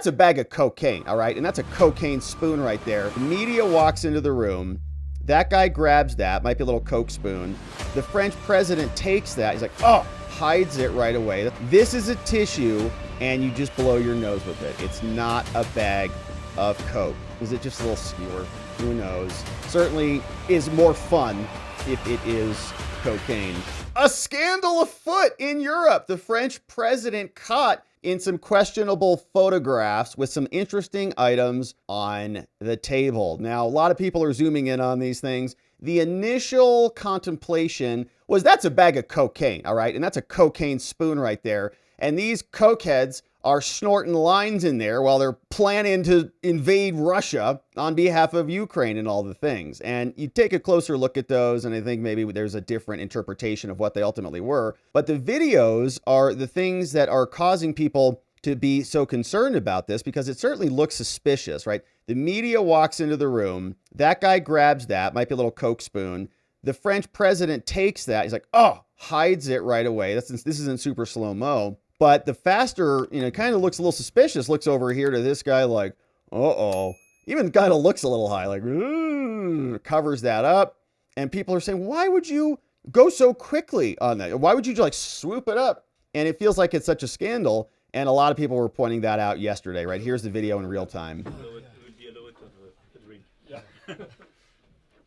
that's a bag of cocaine, all right? And that's a cocaine spoon right there. The media walks into the room. That guy grabs that, might be a little Coke spoon. The French president takes that. He's like, oh, hides it right away. This is a tissue, and you just blow your nose with it. It's not a bag of Coke. Is it just a little skewer? Who knows? Certainly is more fun if it is cocaine. A scandal afoot in Europe. The French president caught in some questionable photographs with some interesting items on the table. Now, a lot of people are zooming in on these things. The initial contemplation was that's a bag of cocaine, all right? And that's a cocaine spoon right there. And these cokeheads are snorting lines in there while they're planning to invade Russia on behalf of Ukraine and all the things. And you take a closer look at those, and I think maybe there's a different interpretation of what they ultimately were. But the videos are the things that are causing people to be so concerned about this, because it certainly looks suspicious, right? The media walks into the room. That guy grabs that, might be a little Coke spoon. The French president takes that. He's like, oh, hides it right away. This isn't super slow-mo. But the faster, it kind of looks a little suspicious, looks over here to this guy like, uh-oh. Even kind of looks a little high, like, ooh, covers that up. And people are saying, why would you go so quickly on that? Why would you like swoop it up? And it feels like it's such a scandal. And a lot of people were pointing that out yesterday, right? Here's the video in real time.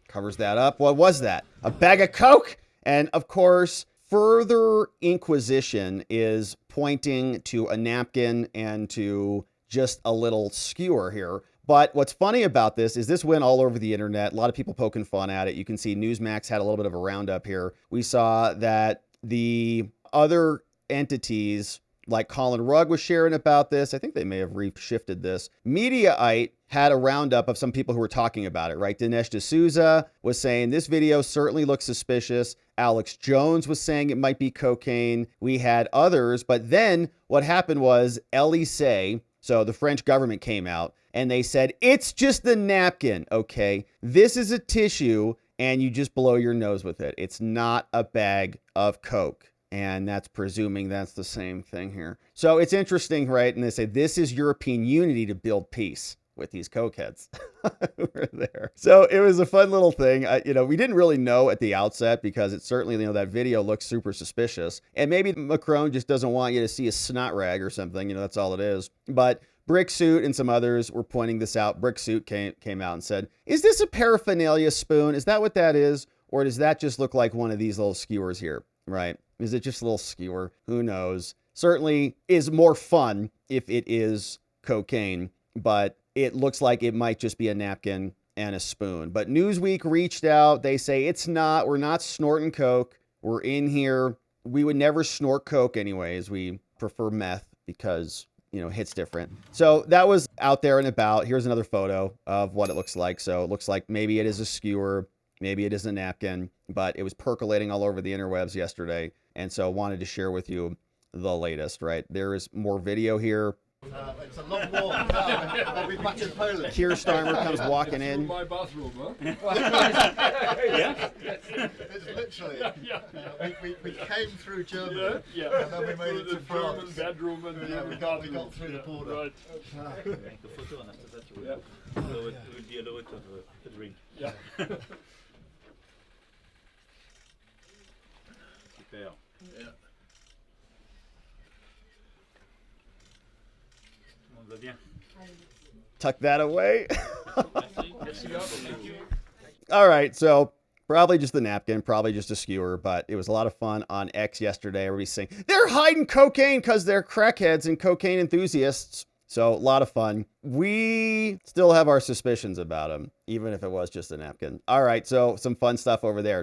Covers that up. What was that? A bag of Coke? And of course, further inquisition is pointing to a napkin and to just a little skewer here. But what's funny about this is this went all over the internet. A lot of people poking fun at it. You can see Newsmax had a little bit of a roundup here. We saw that the other entities like Colin Rugg was sharing about this. I think they may have reshifted this. Mediaite had a roundup of some people who were talking about it, right? Dinesh D'Souza was saying this video certainly looks suspicious. Alex Jones was saying it might be cocaine. We had others, but then what happened was Elysée, so the French government came out and they said, it's just a napkin, okay? This is a tissue and you just blow your nose with it. It's not a bag of Coke. And that's presuming that's the same thing here. So it's interesting, right? And they say this is European unity to build peace with these cokeheads who were there. So it was a fun little thing. We didn't really know at the outset because it certainly, that video looks super suspicious. And maybe Macron just doesn't want you to see a snot rag or something. That's all it is. But Bricksuit and some others were pointing this out. Bricksuit came out and said, is this a paraphernalia spoon? Is that what that is? Or does that just look like one of these little skewers here, right? Is it just a little skewer? Who knows? Certainly is more fun if it is cocaine, but it looks like it might just be a napkin and a spoon. But Newsweek reached out. They say it's not. We're not snorting Coke. We're in here. We would never snort Coke anyways. We prefer meth because, it hits different. So that was out there and about. Here's another photo of what it looks like. So it looks like maybe it is a skewer. Maybe it is a napkin, but it was percolating all over the interwebs yesterday. And so wanted to share with you the latest, right? There is more video here. It's a long walk. I'll be back in Poland. Keir Starmer comes walking in. My bathroom, huh? Yeah. It's literally. We came through Germany, and then we made it to France. German bedroom, and we got through the border. Right. Make a photo, and after that we'll be allowed to have a drink. Yeah. Super. Yeah. On va bien. Tuck that away. Merci. Thank you. All right, so probably just the napkin, probably just a skewer, but it was a lot of fun on X yesterday. Everybody's saying they're hiding cocaine because they're crackheads and cocaine enthusiasts. So a lot of fun. We still have our suspicions about them, even if it was just a napkin. All right, so some fun stuff over there.